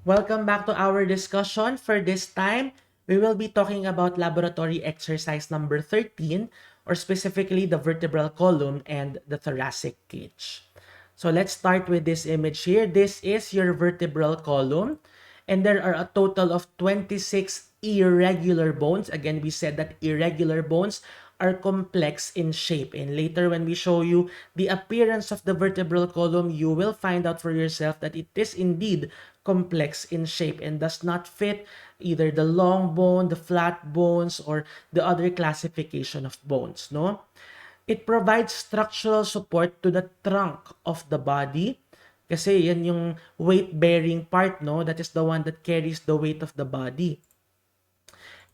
Welcome back to our discussion. For this time, we will be talking about laboratory exercise number 13, or specifically the vertebral column and the thoracic cage. So let's start with this image here. This is your vertebral column, and there are a total of 26 irregular bones. Again, we said that irregular bones are complex in shape. And later when we show you the appearance of the vertebral column, you will find out for yourself that it is indeed complex in shape and does not fit either the long bone, the flat bones, or the other classification of bones, no? It provides structural support to the trunk of the body. Kasi yan yung weight-bearing part, no? That is the one that carries the weight of the body.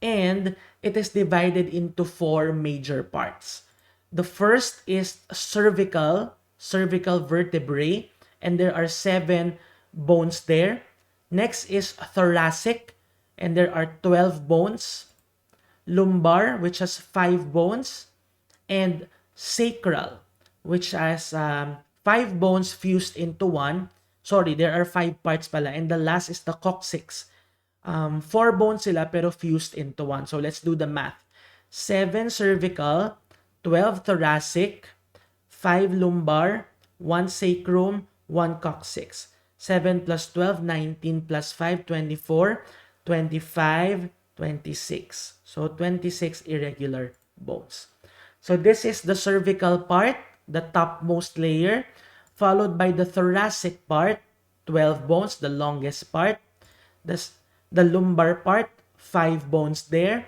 And it is divided into four major parts. The first is cervical vertebrae, and there are 7 bones there. Next is thoracic, and there are 12 bones. Lumbar, which has 5 bones, and sacral, which has 5 bones fused into one. Sorry, there are 5 parts pala, and the last is the coccyx. 4 bones sila pero fused into one. So let's do the math. 7 cervical, 12 thoracic, 5 lumbar, 1 sacrum, 1 coccyx. 7 plus 12, 19 plus 5, 24, 25, 26. So 26 irregular bones. So this is the cervical part, the topmost layer, followed by the thoracic part, 12 bones, the longest part. The lumbar part, 5 bones there.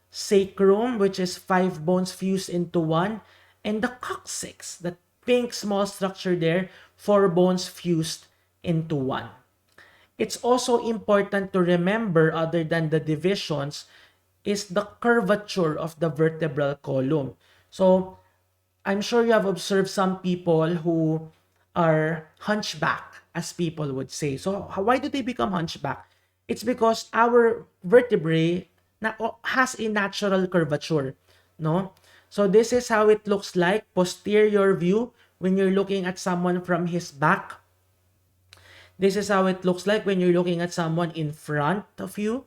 Sacrum, which is 5 bones fused into one. And the coccyx, the pink small structure there, 4 bones fused into one. It's also important to remember, other than the divisions, is the curvature of the vertebral column. So, I'm sure you have observed some people who are hunchback, as people would say. So, why do they become hunchback? It's because our vertebrae has a natural curvature, no? So, this is how it looks like, posterior view, when you're looking at someone from his back. This is how it looks like when you're looking at someone in front of you.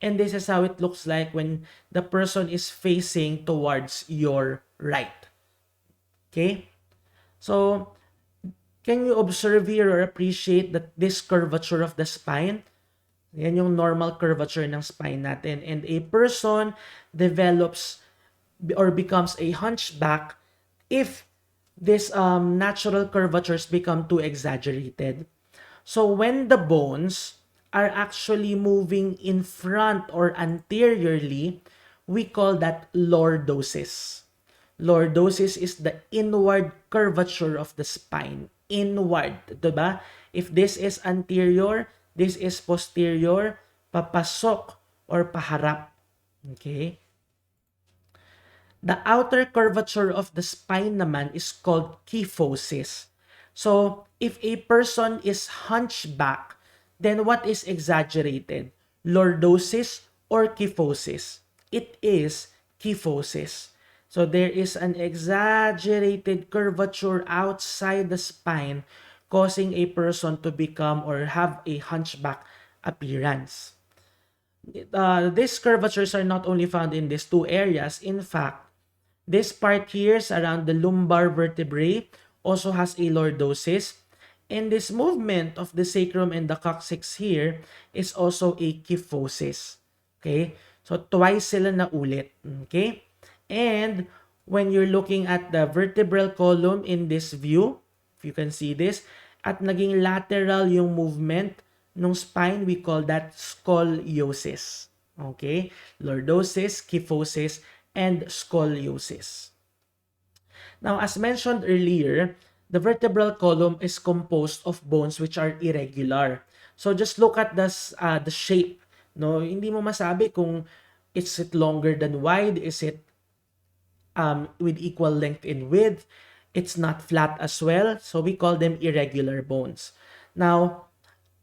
And this is how it looks like when the person is facing towards your right. Okay? So, can you observe here or appreciate that this curvature of the spine? Yan yung normal curvature ng spine natin. And a person develops or becomes a hunchback if these natural curvatures become too exaggerated. So when the bones are actually moving in front or anteriorly, we call that lordosis. Lordosis is the inward curvature of the spine. Inward, diba? If this is anterior, this is posterior, papasok or paharap. Okay? The outer curvature of the spine naman is called kyphosis. So, if a person is hunchback, then what is exaggerated? Lordosis or kyphosis? It is kyphosis. So, there is an exaggerated curvature outside the spine causing a person to become or have a hunchback appearance. These curvatures are not only found in these two areas. In fact, this part here is around the lumbar vertebrae also has a lordosis. And this movement of the sacrum and the coccyx here is also a kyphosis. Okay? So, twice sila na ulit. Okay? And when you're looking at the vertebral column in this view, if you can see this, at naging lateral yung movement ng spine, we call that scoliosis. Okay? Lordosis, kyphosis, and scoliosis. Now, as mentioned earlier, the vertebral column is composed of bones which are irregular. So just look at the shape. No, hindi mo masabi kung is it longer than wide, is it with equal length in width. It's not flat as well, so we call them irregular bones. Now,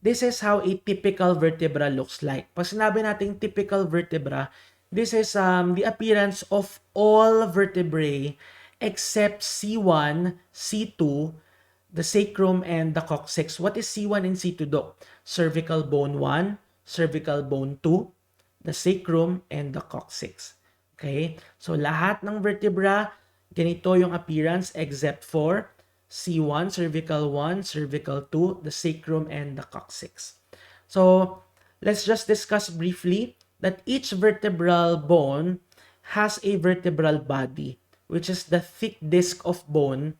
this is how a typical vertebra looks like. Pag sinabi natin typical vertebra, this is the appearance of all vertebrae except C1, C2, the sacrum and the coccyx. What is C1 and C2, Doc? Cervical bone 1, cervical bone 2, the sacrum, and the coccyx. Okay? So, lahat ng vertebra, ganito yung appearance except for C1, cervical 1, cervical 2, the sacrum, and the coccyx. So, let's just discuss briefly that each vertebral bone has a vertebral body, which is the thick disc of bone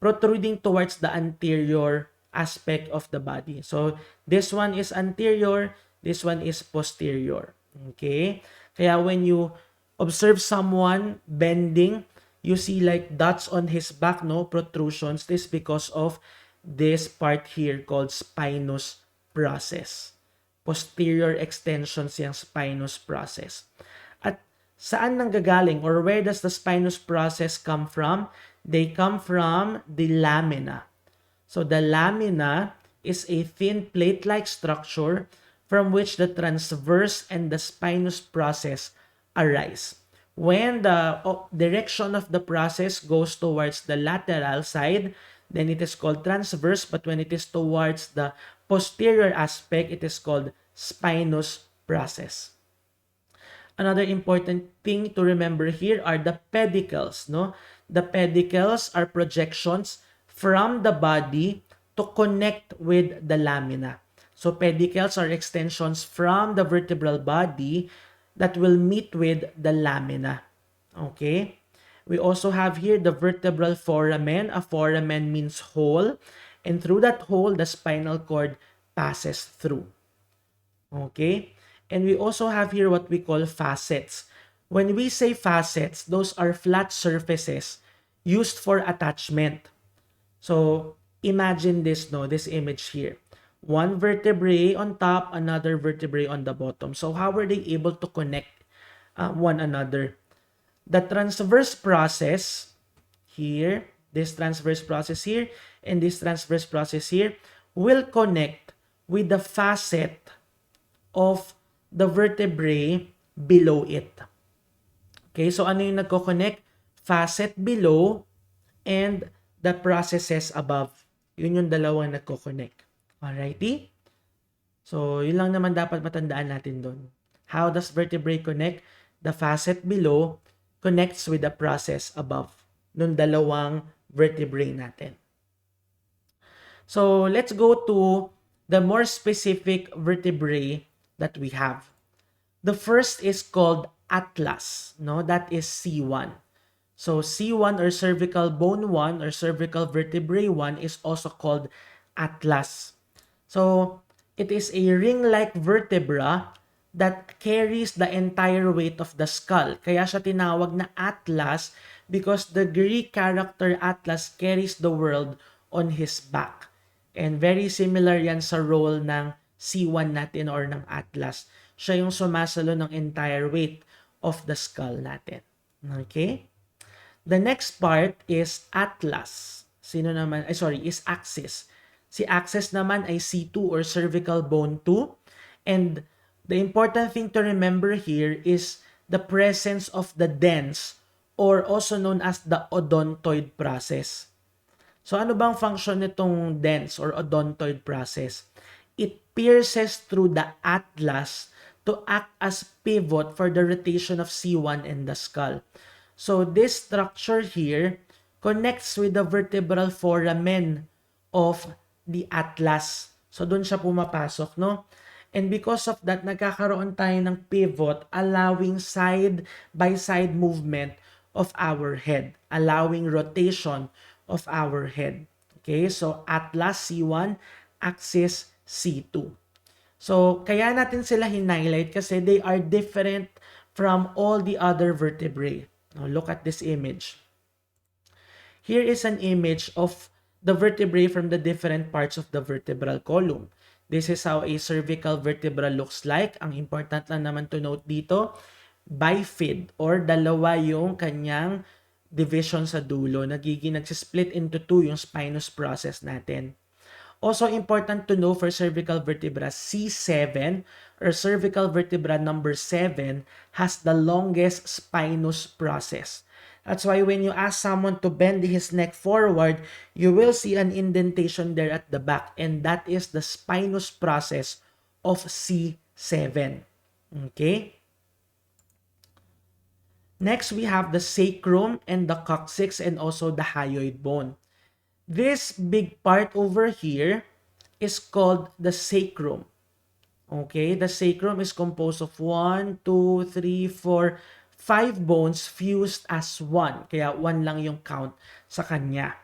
protruding towards the anterior aspect of the body. So, this one is anterior, this one is posterior. Okay? Kaya when you observe someone bending, you see like dots on his back, no? Protrusions. This because of this part here called spinous process. Posterior extensions yung spinous process. At saan nanggagaling or where does the spinous process come from? They come from the lamina. So the lamina is a thin plate-like structure from which the transverse and the spinous process arise. When the direction of the process goes towards the lateral side, then it is called transverse, but when it is towards the posterior aspect, it is called spinous process. Another important thing to remember here are the pedicles, no? The pedicles are projections from the body to connect with the lamina. So pedicles are extensions from the vertebral body that will meet with the lamina. Okay? We also have here the vertebral foramen. A foramen means hole, and through that hole, the spinal cord passes through. Okay? And we also have here what we call facets. When we say facets, those are flat surfaces used for attachment. So, imagine this, no? This image here. One vertebrae on top, another vertebrae on the bottom. So, how were they able to connect one another? The transverse process here, this transverse process here, and this transverse process here will connect with the facet of the vertebrae below it. Okay, so ano yung nagko-connect? Facet below and the processes above. Yun yung dalawang nagko-connect. Alrighty? So, yun lang naman dapat matandaan natin doon. How does vertebrae connect? The facet below connects with the process above nung dalawang vertebrae natin. So, let's go to the more specific vertebrae that we have. The first is called atlas, no? That is C1. So C1 or cervical bone 1 or cervical vertebrae 1 is also called atlas. So it is a ring-like vertebra that carries the entire weight of the skull. Kaya siya tinawag na atlas because the Greek character atlas carries the world on his back. And very similar yan sa role ng C1 natin or ng atlas. Siya yung sumasalo ng entire weight of the skull natin. Okay? The next part is atlas. Is axis. Si axis naman ay C2 or cervical bone 2. And the important thing to remember here is the presence of the dens or also known as the odontoid process. So ano bang function nitong dens or odontoid process? It pierces through the atlas to act as pivot for the rotation of C1 and the skull. So this structure here connects with the vertebral foramen of the atlas. So doon siya pumapasok, no? And because of that, nagkakaroon tayo ng pivot allowing side-by-side movement of our head, allowing rotation of our head. Okay, so atlas C1, axis C2. So, kaya natin sila highlight kasi they are different from all the other vertebrae. Now, look at this image. Here is an image of the vertebrae from the different parts of the vertebral column. This is how a cervical vertebra looks like. Ang important lang naman to note dito, bifid or dalawa yung kanyang division sa dulo. Nagsisplit into two yung spinous process natin. Also important to know for cervical vertebra, C7 or cervical vertebra number 7 has the longest spinous process. That's why when you ask someone to bend his neck forward, you will see an indentation there at the back, and that is the spinous process of C7. Okay? Next, we have the sacrum and the coccyx and also the hyoid bone. This big part over here is called the sacrum. Okay, the sacrum is composed of 1, 2, 3, 4, 5 bones fused as one. Kaya 1 lang yung count sa kanya.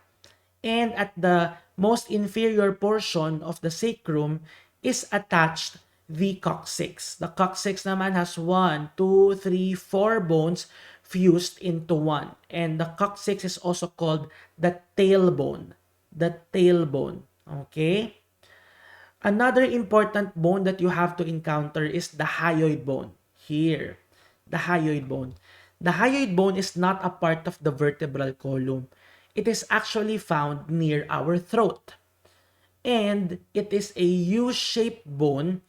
And at the most inferior portion of the sacrum is attached the coccyx. The coccyx naman has 1, 2, 3, 4 bones fused into one. And the coccyx is also called the tailbone. The tailbone. Okay? Another important bone that you have to encounter is the hyoid bone. Here, the hyoid bone. The hyoid bone is not a part of the vertebral column. It is actually found near our throat. And it is a U-shaped bone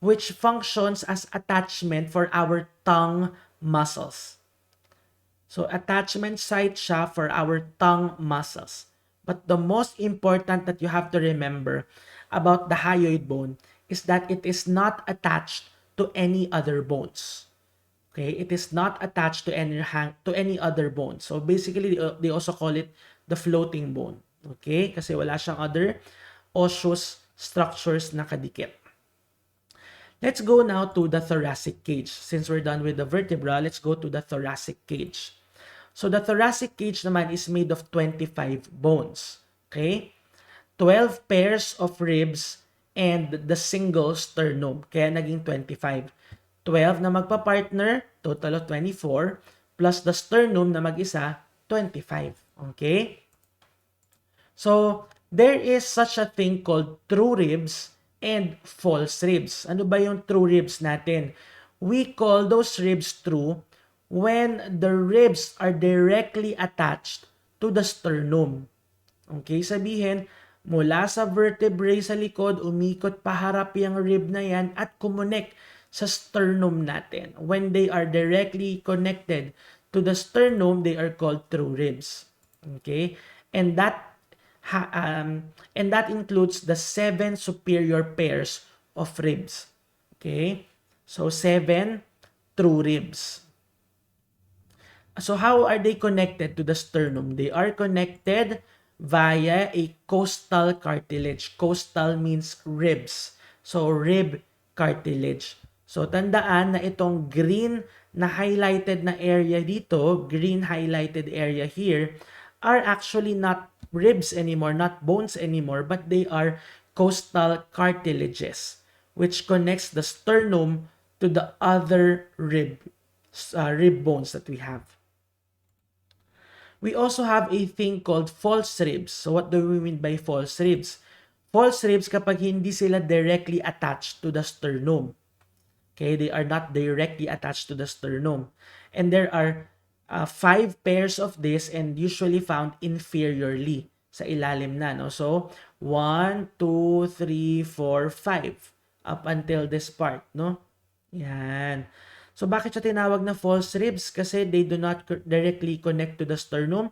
which functions as attachment for our tongue muscles. So attachment site siya for our tongue muscles. But the most important that you have to remember about the hyoid bone is that it is not attached to any other bones. Okay, it is not attached to any other bone. So basically, they also call it the floating bone. Okay, kasi wala siyang other osseous structures na kadikit. Let's go now to the thoracic cage. Since we're done with the vertebra, let's go to the thoracic cage. So the thoracic cage naman is made of 25 bones. Okay? 12 pairs of ribs and the single sternum. Kaya naging 25. 12 na magpa-partner, total of 24, plus the sternum na mag-isa, 25. Okay? So, there is such a thing called true ribs and false ribs. Ano ba yung true ribs natin? We call those ribs true when the ribs are directly attached to the sternum. Okay, sabihin, mula sa vertebrae sa likod, umikot paharap yung rib na yan at kumunik sa sternum natin. When they are directly connected to the sternum, they are called true ribs. Okay? And that includes the 7 superior pairs of ribs. Okay? So 7 true ribs. So how are they connected to the sternum? They are connected via a costal cartilage. Costal means ribs. So rib cartilage. So tandaan na itong green na highlighted na area dito, green highlighted area here, are actually not ribs anymore, not bones anymore, but they are costal cartilages, which connects the sternum to the other rib bones that we have. We also have a thing called false ribs. So what do we mean by false ribs? False ribs kapag hindi sila directly attached to the sternum. Okay, they are not directly attached to the sternum. And there are 5 pairs of this and usually found inferiorly sa ilalim na. No? So, 1, 2, 3, 4, 5 up until this part. No? Yan. So, bakit siya tinawag na false ribs? Kasi they do not directly connect to the sternum.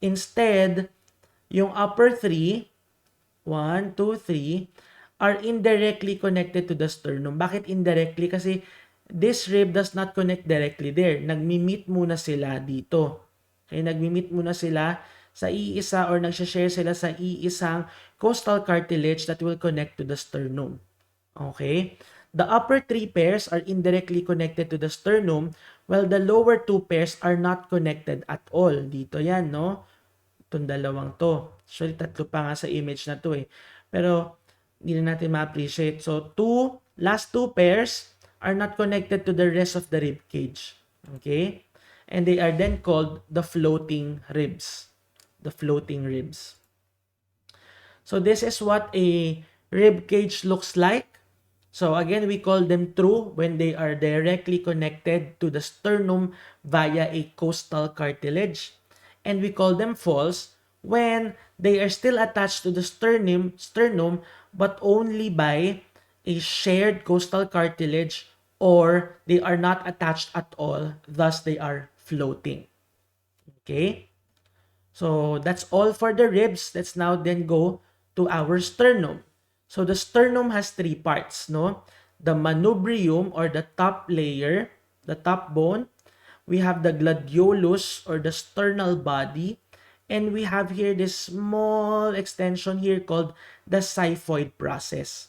Instead, yung upper 3, 1, 2, 3, are indirectly connected to the sternum. Bakit indirectly? Kasi this rib does not connect directly there. Nagmi-meet muna sila dito. Okay, nagmi-meet muna sila sa iisa or nagsha-share sila sa iisang costal cartilage that will connect to the sternum. Okay? The upper 3 pairs are indirectly connected to the sternum while the lower 2 pairs are not connected at all. Dito yan, no? Itong dalawang to. Actually, tatlo pa nga sa image na to eh. Pero, hindi na natin ma-appreciate. So, last 2 pairs are not connected to the rest of the rib cage. Okay? And they are then called the floating ribs. The floating ribs. So, this is what a rib cage looks like. So again, we call them true when they are directly connected to the sternum via a costal cartilage. And we call them false when they are still attached to the sternum but only by a shared costal cartilage or they are not attached at all, thus they are floating. Okay? So that's all for the ribs. Let's now then go to our sternum. So the sternum has three parts, no? The manubrium or the top layer, the top bone. We have the gladiolus or the sternal body. And we have here this small extension here called the xiphoid process.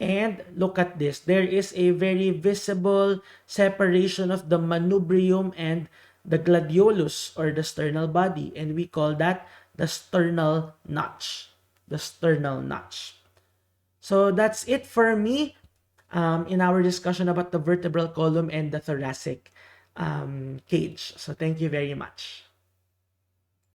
And look at this. There is a very visible separation of the manubrium and the gladiolus or the sternal body. And we call that the sternal notch. The sternal notch. So that's it for me in our discussion about the vertebral column and the thoracic cage. So thank you very much.